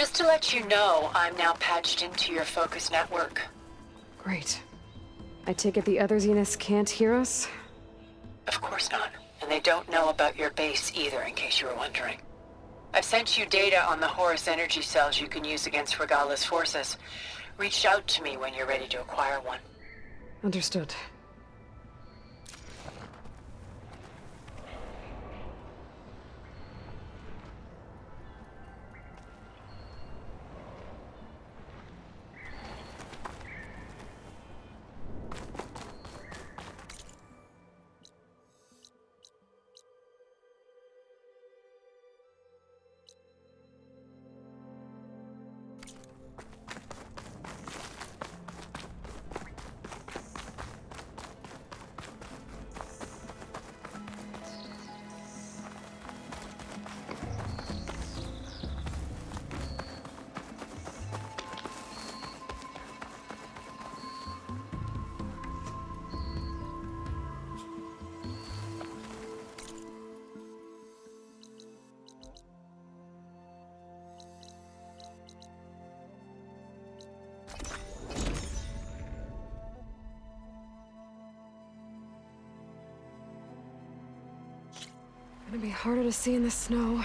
Just to let you know, I'm now patched into your focus network. Great. I take it the other Zeniths can't hear us? Of course not. And they don't know about your base either, in case you were wondering. I've sent you data on the Horus energy cells you can use against Regala's forces. Reach out to me when you're ready to acquire one. Understood. Gonna be harder to see in the snow.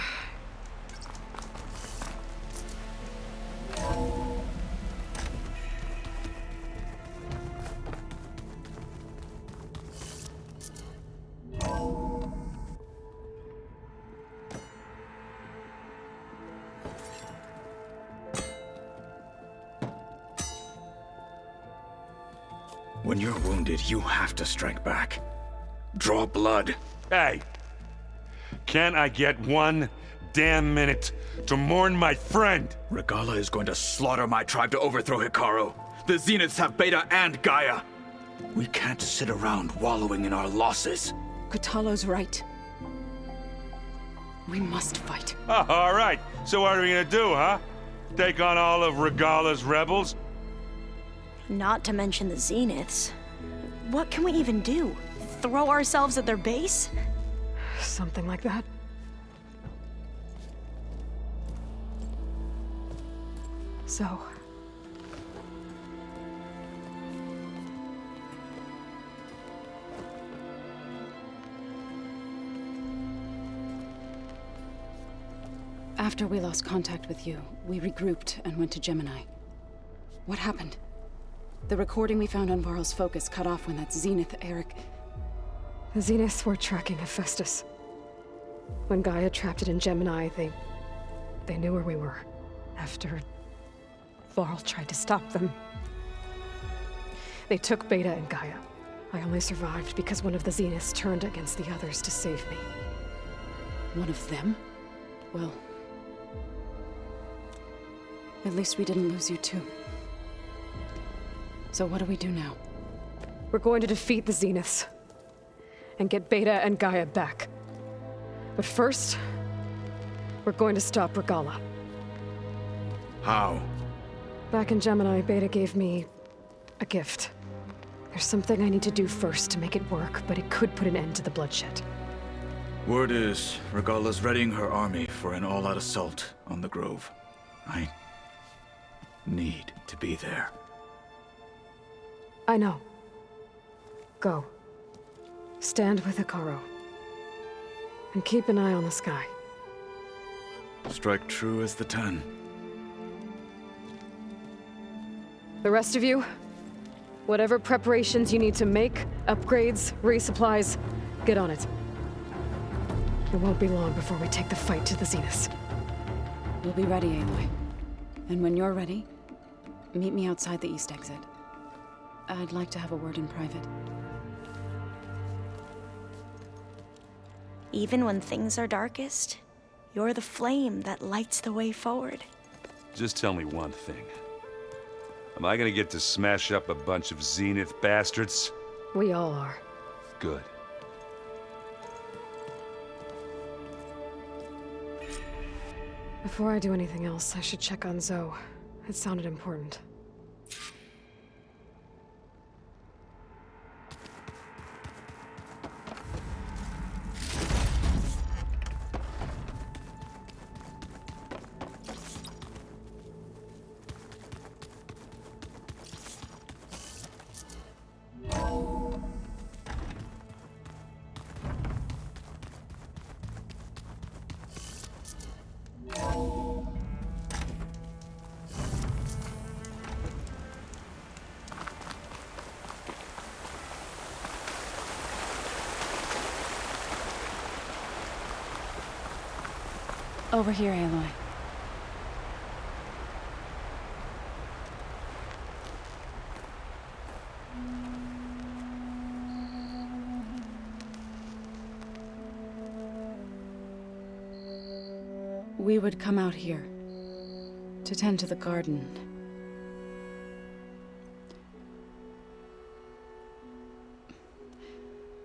When you're wounded, you have to strike back. Draw blood. Hey! Can't I get one damn minute to mourn my friend? Regala is going to slaughter my tribe to overthrow Hikaru. The Zeniths have Beta and Gaia. We can't sit around wallowing in our losses. Kotallo's right. We must fight. Oh, all right. So what are we gonna do, huh? Take on all of Regala's rebels? Not to mention the Zeniths. What can we even do? Throw ourselves at their base? Something like that. So... After we lost contact with you, we regrouped and went to Gemini. What happened? The recording we found on Varl's focus cut off when that Zenith, Eric... The Zeniths were tracking Hephaestus. When Gaia trapped it in Gemini, they knew where we were. After Varl tried to stop them. They took Beta and Gaia. I only survived because one of the Zeniths turned against the others to save me. One of them? Well... at least we didn't lose you too. So what do we do now? We're going to defeat the Zeniths. And get Beta and Gaia back. But first, we're going to stop Regala. How? Back in Gemini, Beta gave me a gift. There's something I need to do first to make it work, but it could put an end to the bloodshed. Word is, Regala's readying her army for an all-out assault on the Grove. I need to be there. I know. Go. Stand with Hikaru. And keep an eye on the sky. Strike true as the 10. The rest of you, whatever preparations you need to make, upgrades, resupplies, get on it. It won't be long before we take the fight to the Zeniths. We'll be ready, Aloy. And when you're ready, meet me outside the east exit. I'd like to have a word in private. Even when things are darkest, you're the flame that lights the way forward. Just tell me one thing. Am I gonna get to smash up a bunch of Zenith bastards? We all are. Good. Before I do anything else, I should check on Zoe. It sounded important. Over here, Aloy. We would come out here to tend to the garden.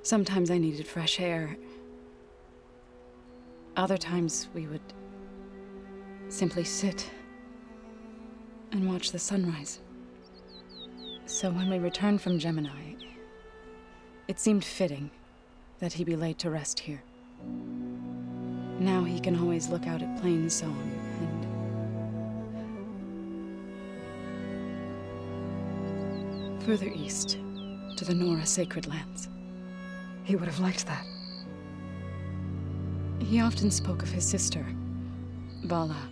Sometimes I needed fresh air. Other times we would simply sit and watch the sunrise. So when we returned from Gemini, it seemed fitting that he be laid to rest here. Now he can always look out at Plainsong and further east to the Nora sacred lands. He would have liked that. He often spoke of his sister, Bala.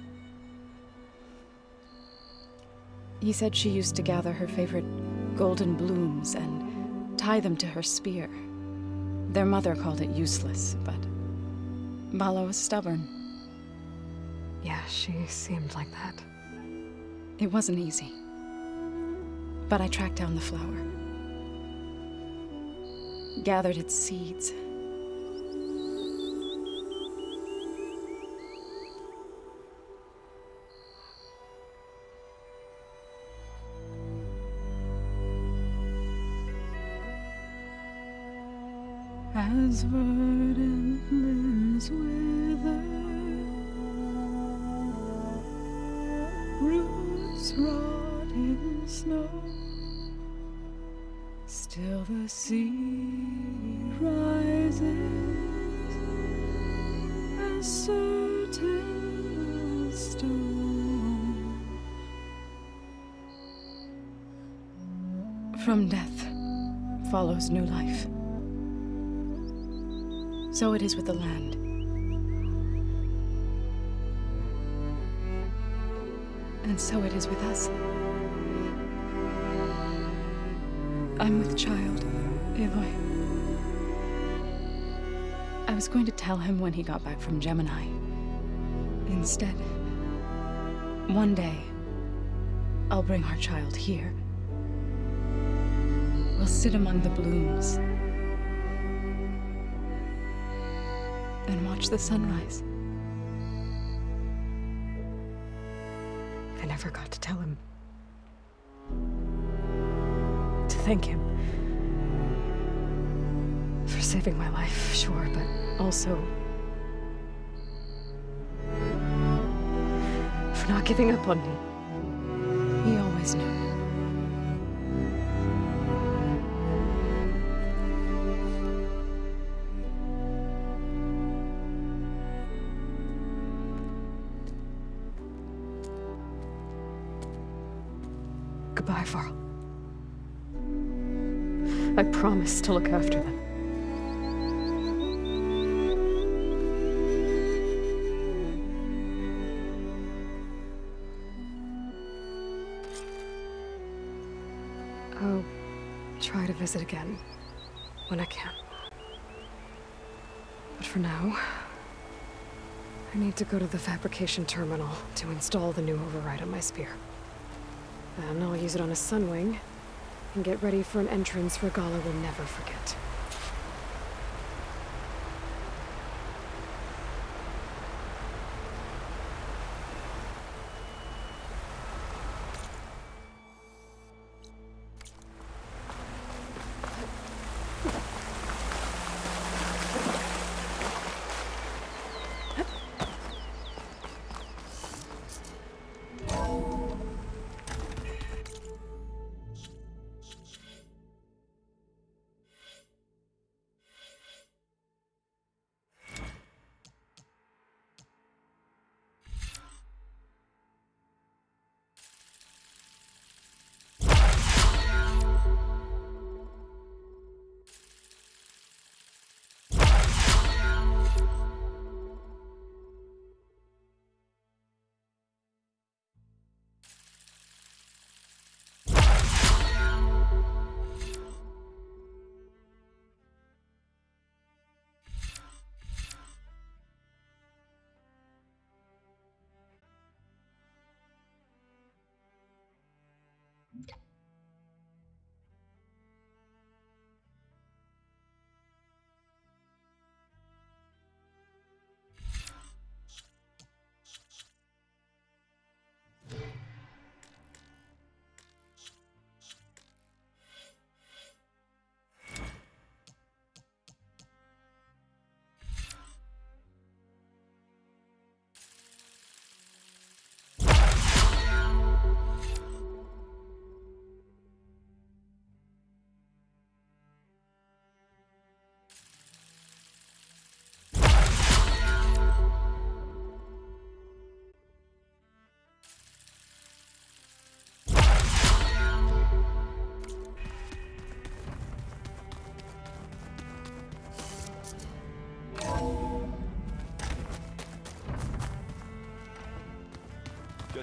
He said she used to gather her favorite golden blooms and tie them to her spear. Their mother called it useless, but Bala was stubborn. Yeah, she seemed like that. It wasn't easy. But I tracked down the flower. Gathered its seeds. As verdant limbs wither, roots rot in snow, still the sea rises, as certain as stone. From death follows new life. So it is with the land. And so it is with us. I'm with child, Aloy. I was going to tell him when he got back from Gemini. Instead, one day, I'll bring our child here. We'll sit among the blooms and watch the sunrise. I never got to tell him. To thank him. For saving my life, sure, but also for not giving up on me. He always knew. Goodbye, Varl. I promise to look after them. I'll try to visit again when I can. But for now, I need to go to the fabrication terminal to install the new override on my spear. Then I'll use it on a sunwing and get ready for an entrance Regala will never forget.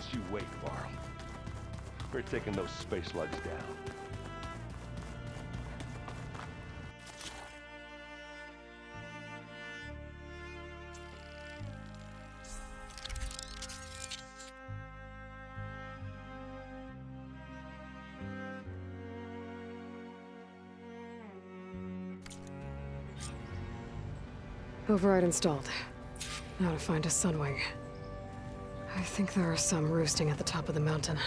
Just you wait, Varl. We're taking those space slugs down. Override installed. Now to find a sunwing. I think there are some roosting at the top of the mountain.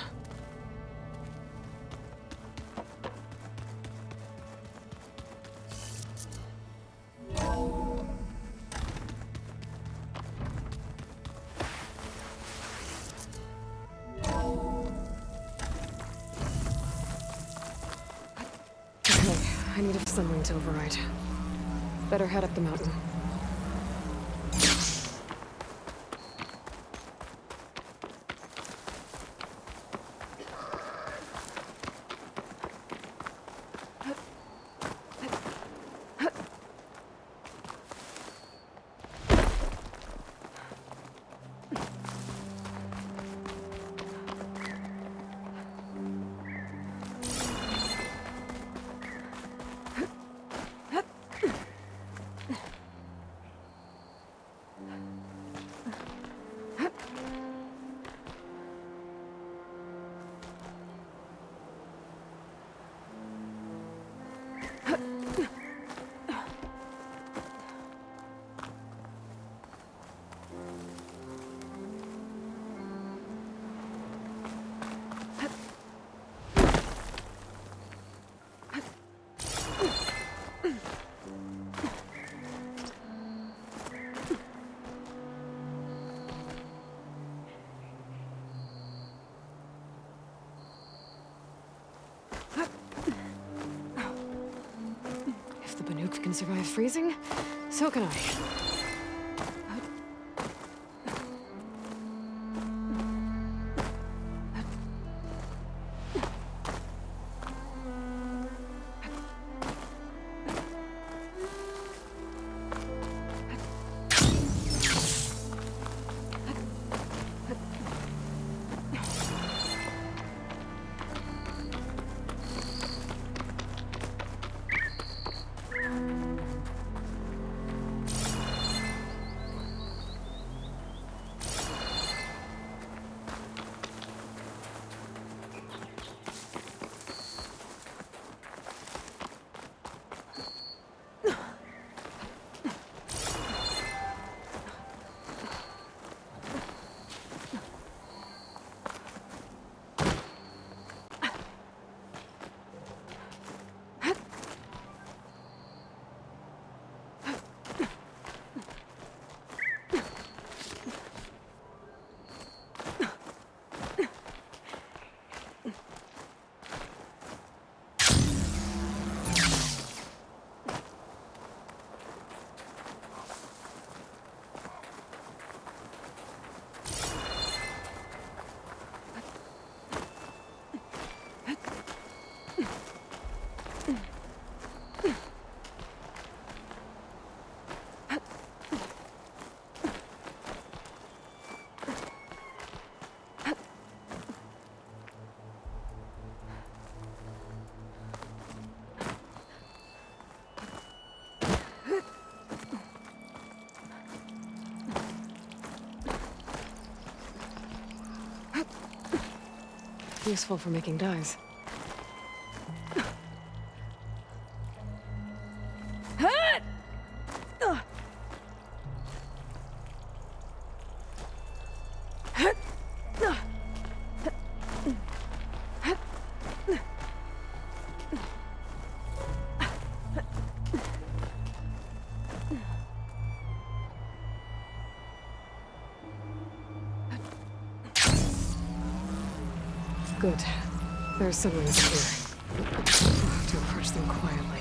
Okay, I need a sunwing to override. Better head up the mountain. If can survive freezing, so can I. Useful for making dyes. Good. There's sunwings here. I'll have to approach them quietly.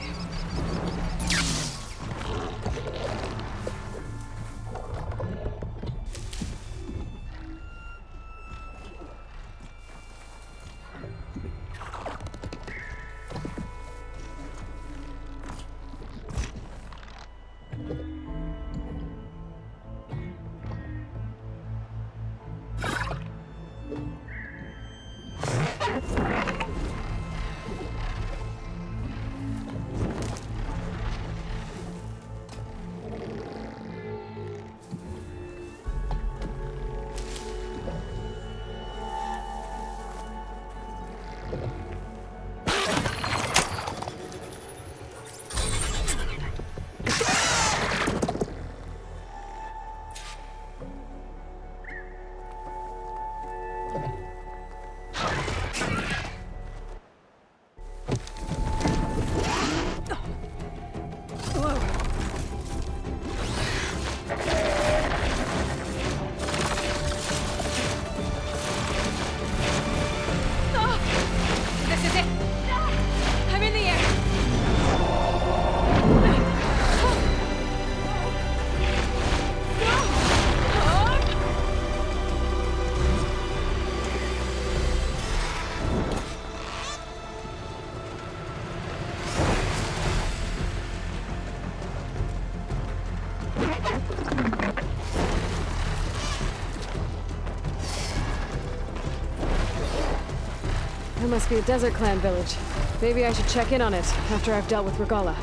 Must be a Desert Clan village. Maybe I should check in on it after I've dealt with Regala.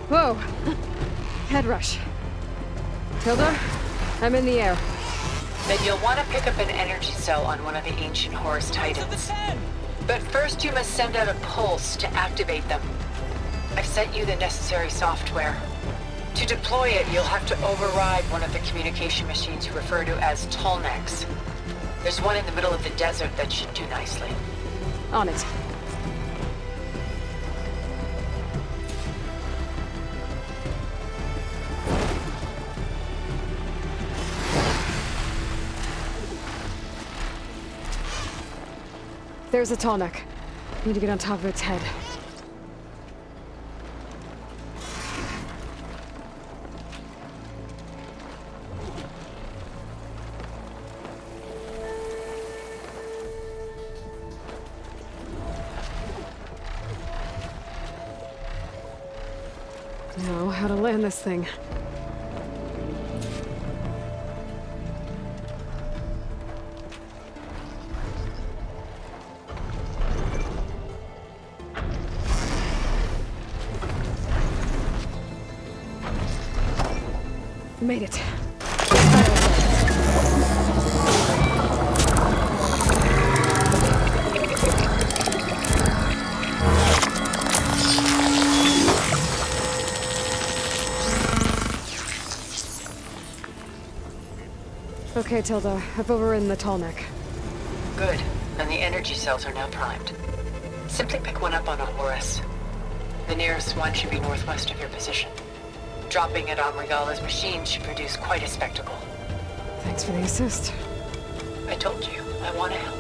Whoa! Head rush. Tilda, I'm in the air. Then you'll want to pick up an energy cell on one of the ancient Horus Titans. But first you must send out a pulse to activate them. I've sent you the necessary software. To deploy it, you'll have to override one of the communication machines you refer to as Tallnecks. There's one in the middle of the desert that should do nicely. On it. There's a Tallneck. Need to get on top of its head. Now, how to land this thing. Made it. Okay, Tilda. I've overridden the Tallneck. Good. And the energy cells are now primed. Simply pick one up on a Horus. The nearest one should be northwest of your position. Dropping it on Regala's machine should produce quite a spectacle. Thanks for the assist. I told you, I want to help.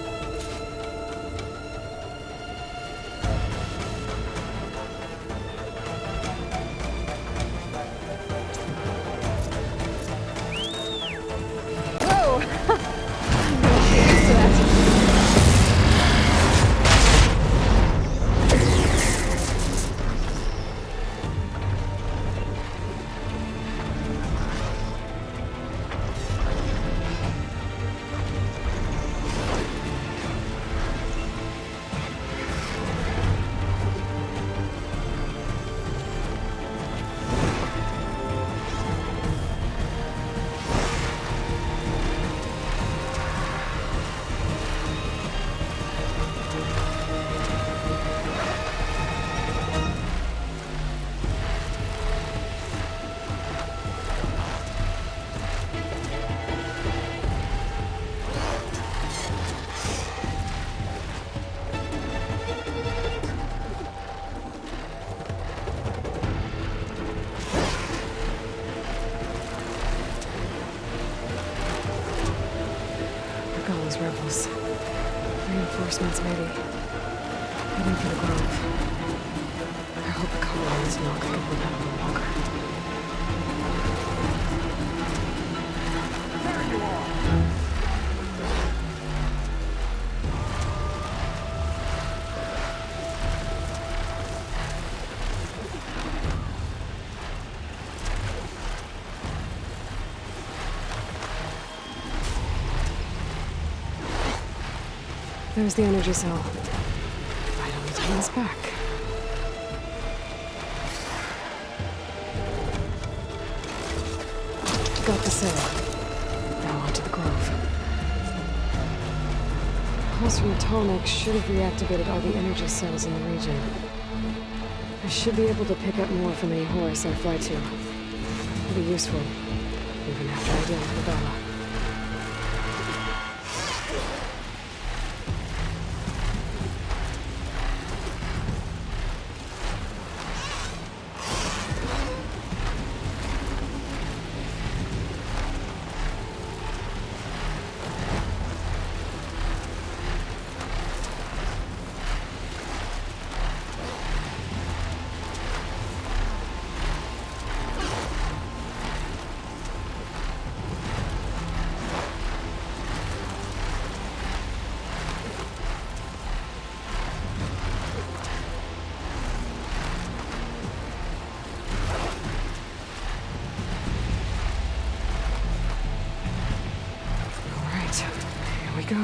Rebels. Reinforcements, maybe. Heading for the grove. I hope the colony is not going to hold out any longer. There you are! There's the energy cell. I don't need to turn this back. Got the cell. Now onto the grove. Pulse from the Tallneck should have reactivated all the energy cells in the region. I should be able to pick up more from any Horus I fly to. It'll be useful, even after I deal with Regala. Go.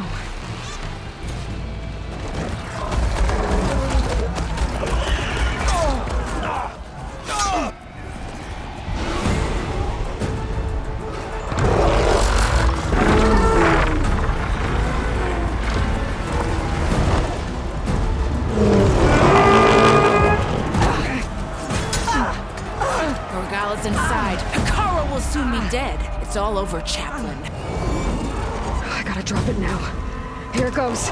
Val is inside. Hikaru will soon be dead. It's all over, Chaplain. I gotta drop it now. Here it goes.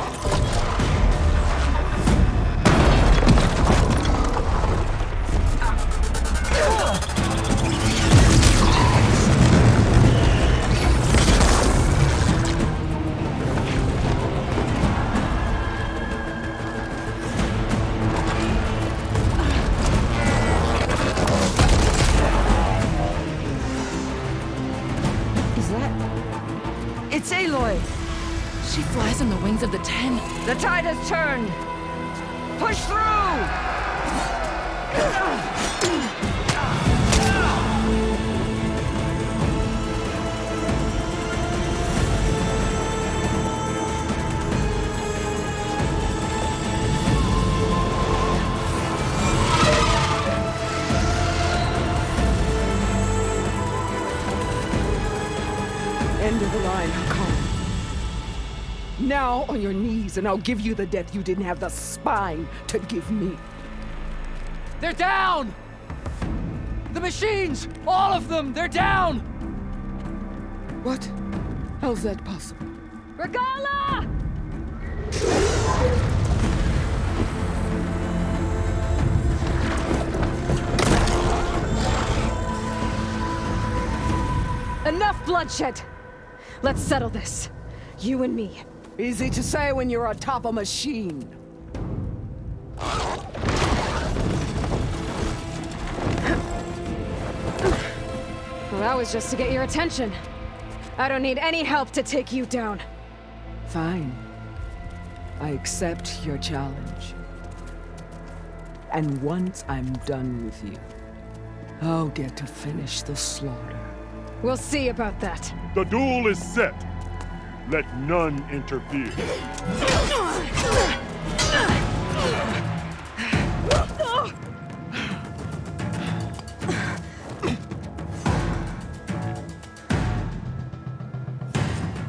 It's Aloy! She flies on the wings of the 10. The tide has turned! Push through! End of the line, Hikaru. Now on your knees, and I'll give you the death you didn't have the spine to give me. They're down! The machines! All of them! They're down! What? How's that possible? Regala! Enough bloodshed! Let's settle this. You and me. Easy to say when you're atop a machine. Well, that was just to get your attention. I don't need any help to take you down. Fine. I accept your challenge. And once I'm done with you, I'll get to finish the slaughter. We'll see about that. The duel is set. Let none interfere.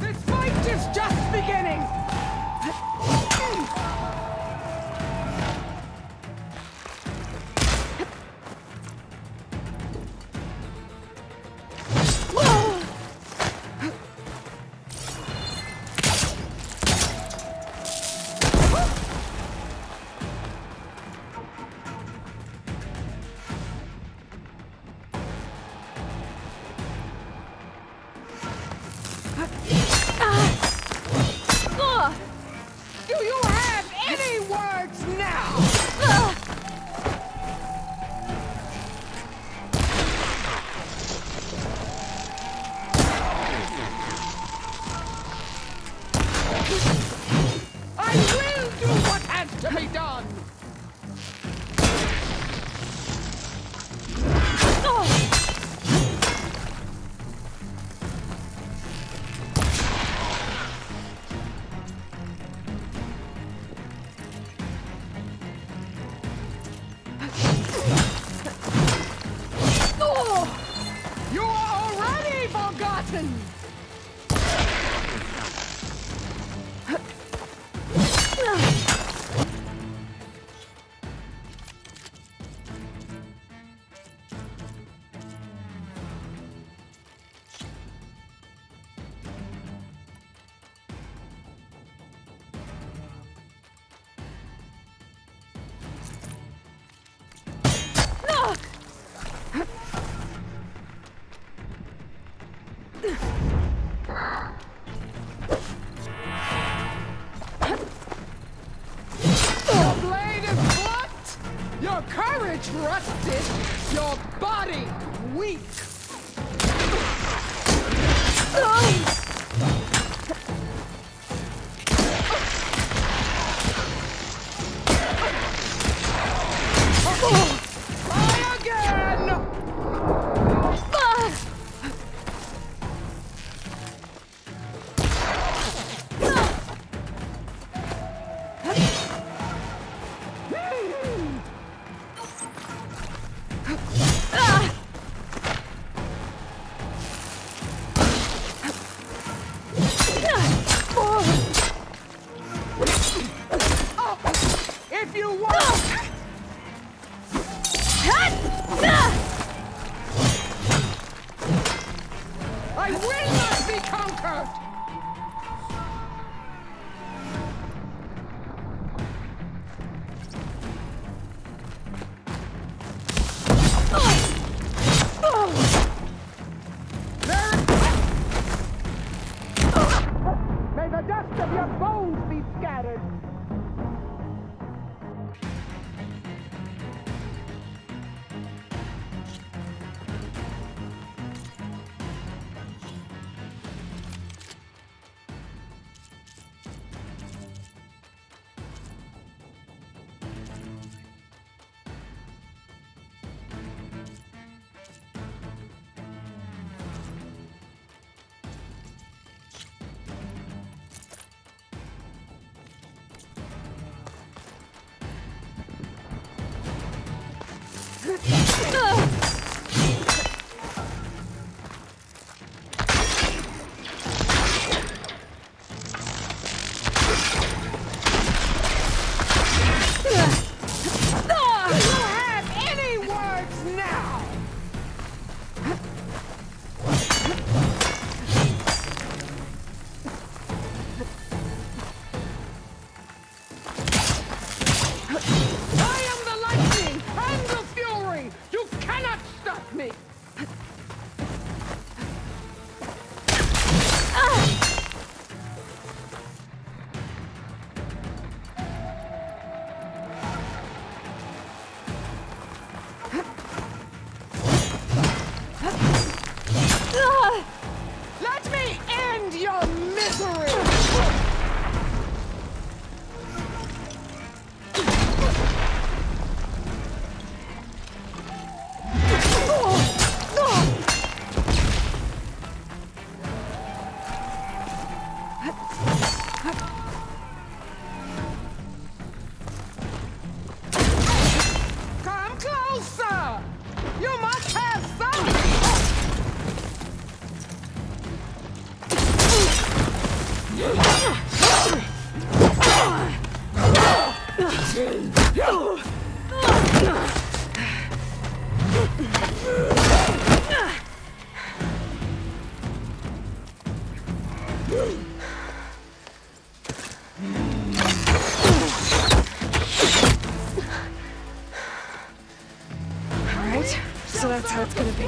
This fight is just beginning! Do you have any words now? I will do what has to be done! You are already forgotten! Your blade is blunt, your courage rusted, your body weak. Try again! If you want! Alright, so that's how it's gonna be.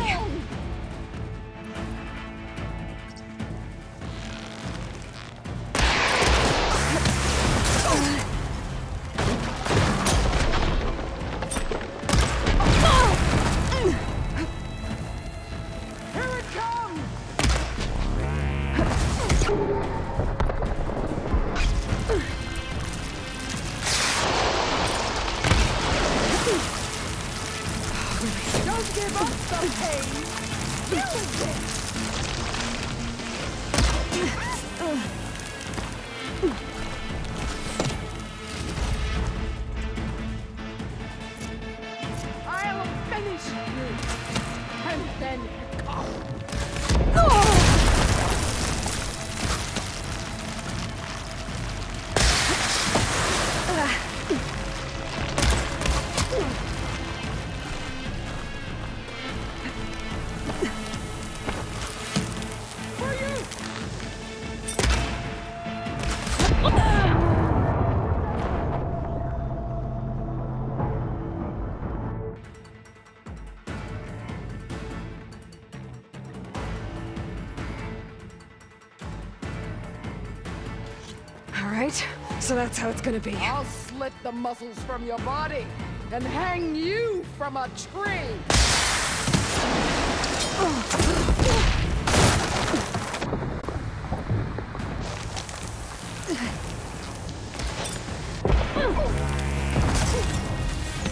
Alright, so that's how it's gonna be. I'll slit the muscles from your body and hang you from a tree.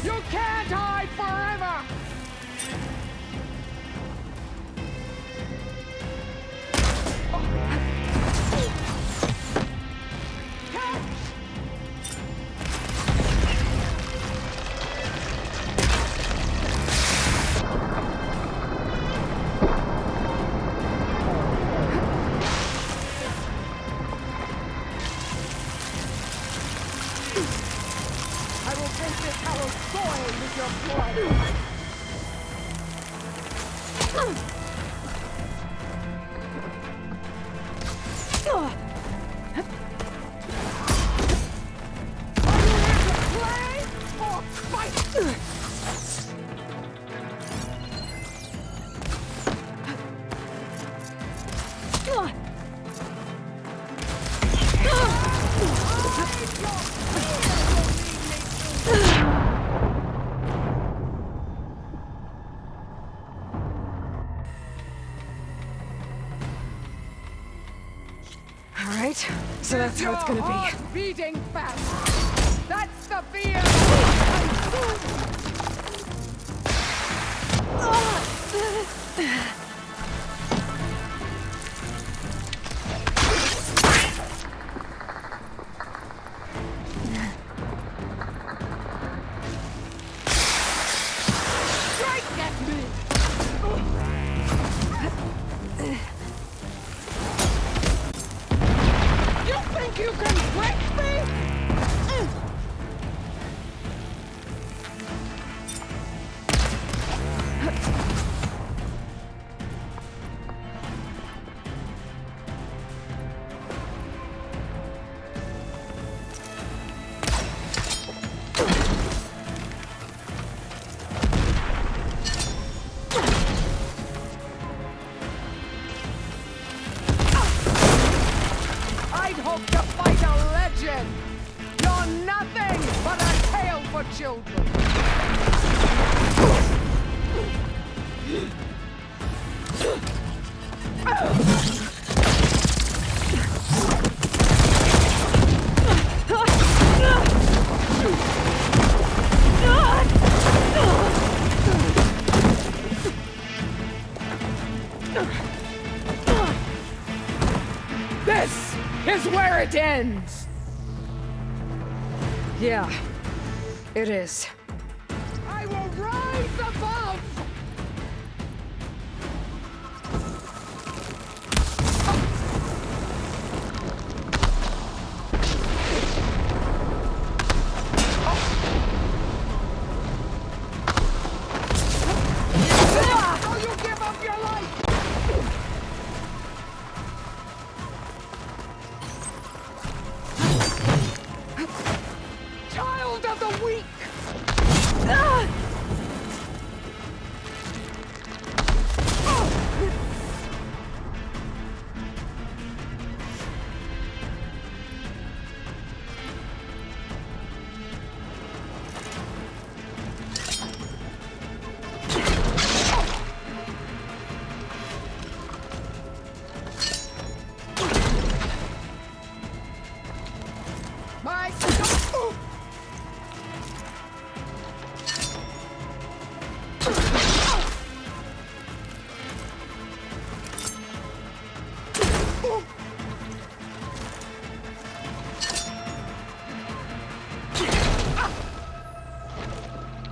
You can't hide forever! Alright, so that's how it's gonna be. Beating fast. That's the fear. me! You think you can break me? Children. This is where it ends. Yeah, it is. I will rise above! So you give up your life! Child of the weak!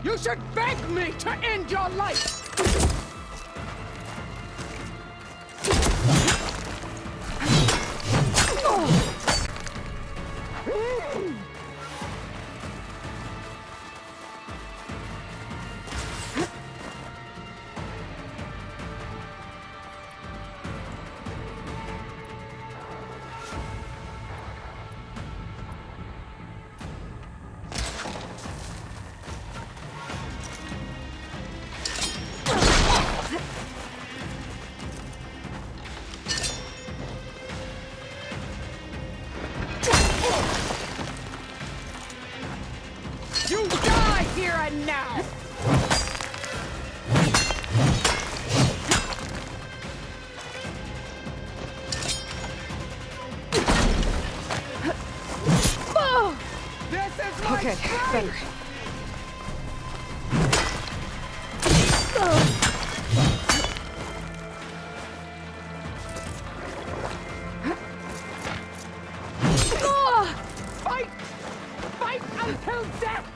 You should beg me to end your life! You die here and now! This is my Okay, strength! better. Fight! Fight until death!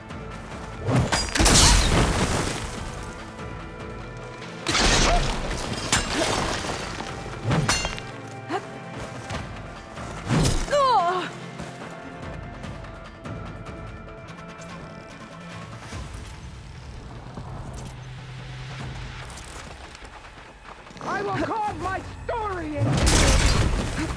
I will carve my story into you!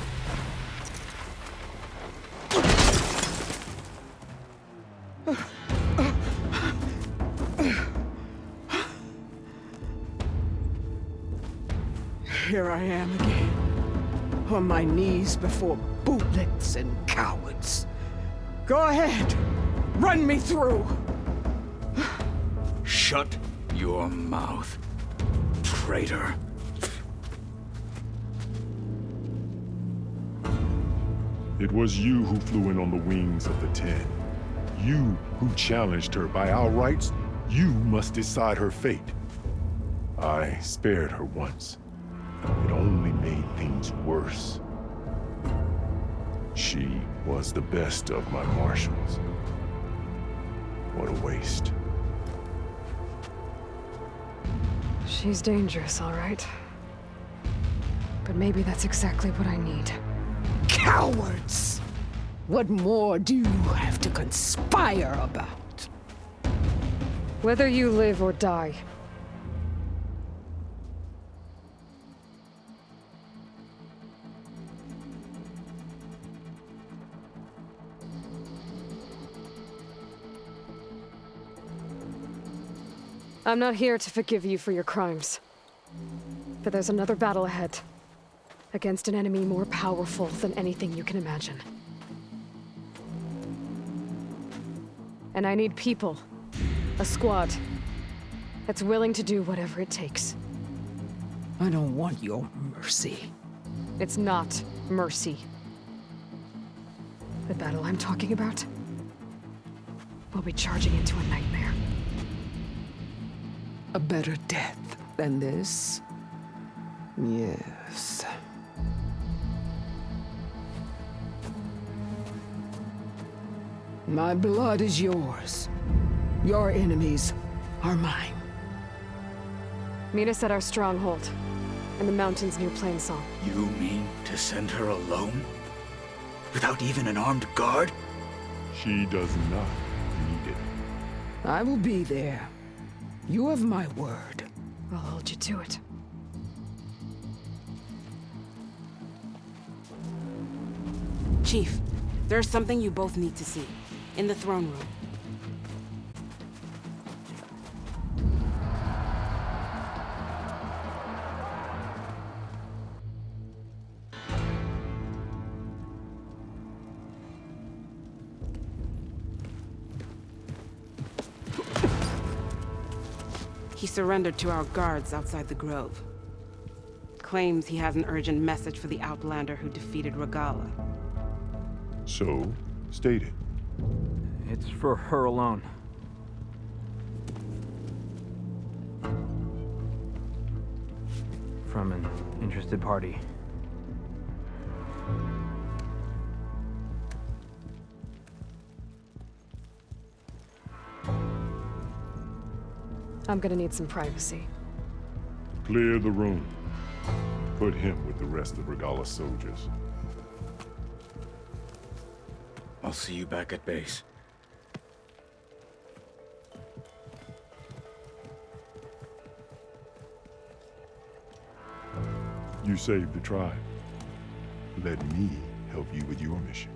Here I am again, on my knees before bootlets and cowards. Go ahead, run me through. Shut your mouth, traitor. It was you who flew in on the wings of the 10. You who challenged her. By our rights, you must decide her fate. I spared her once. It only made things worse. She was the best of my marshals. What a waste. She's dangerous, all right. But maybe that's exactly what I need. Cowards! What more do you have to conspire about? Whether you live or die. I'm not here to forgive you for your crimes. But there's another battle ahead. Against an enemy more powerful than anything you can imagine. And I need people. A squad. That's willing to do whatever it takes. I don't want your mercy. It's not mercy. The battle I'm talking about will be charging into a nightmare. A better death than this? Yes. My blood is yours. Your enemies are mine. Meet us at our stronghold, in the mountains near Plainsong. You mean to send her alone? Without even an armed guard? She does not need it. I will be there. You have my word. I'll hold you to it. Chief, there's something you both need to see. In the throne room. He surrendered to our guards outside the grove. Claims he has an urgent message for the Outlander who defeated Regalla. So, state it. It's for her alone. From an interested party. I'm gonna need some privacy. Clear the room. Put him with the rest of Regalla's soldiers. I'll see you back at base. You saved the tribe. Let me help you with your mission.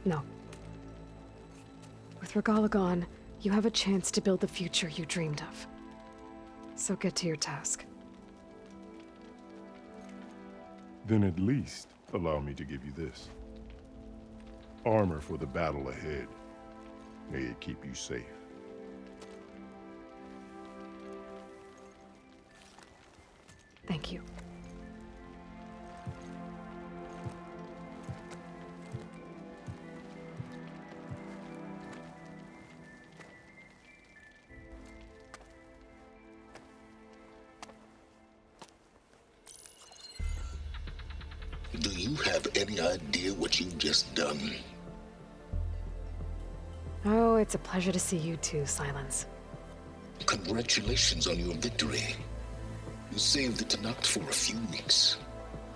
No. With Regalla gone, you have a chance to build the future you dreamed of. So get to your task. Then at least allow me to give you this. Armor for the battle ahead. May it keep you safe. Thank you. Do you have any idea what you've just done? Oh, it's a pleasure to see you too, Silence. Congratulations on your victory. You saved the Tenakth for a few weeks.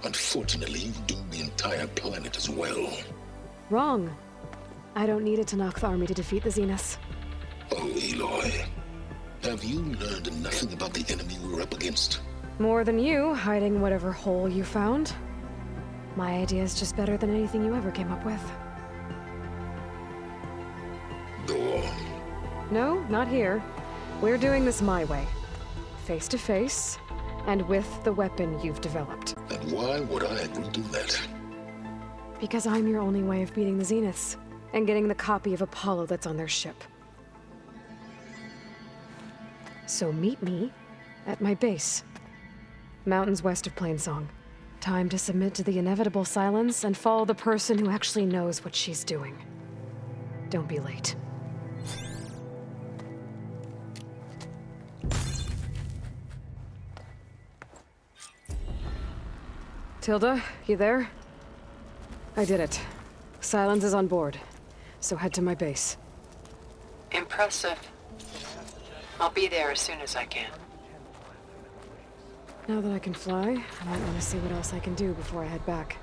Unfortunately, you've doomed the entire planet as well. Wrong. I don't need a Tenakth army to defeat the Zeniths. Oh, Aloy. Have you learned nothing about the enemy we're up against? More than you, hiding whatever hole you found. My idea is just better than anything you ever came up with. Go on. No, not here. We're doing this my way. Face to face, and with the weapon you've developed. And why would I agree to that? Because I'm your only way of beating the Zeniths, and getting the copy of Apollo that's on their ship. So meet me at my base. Mountains west of Plainsong. Time to submit to the inevitable silence and follow the person who actually knows what she's doing. Don't be late. Tilda, you there? I did it. Silence is on board, so head to my base. Impressive. I'll be there as soon as I can. Now that I can fly, I might want to see what else I can do before I head back.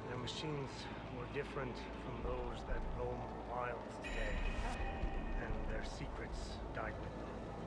Their machines were different from those that roam the wilds today, and their secrets died with them.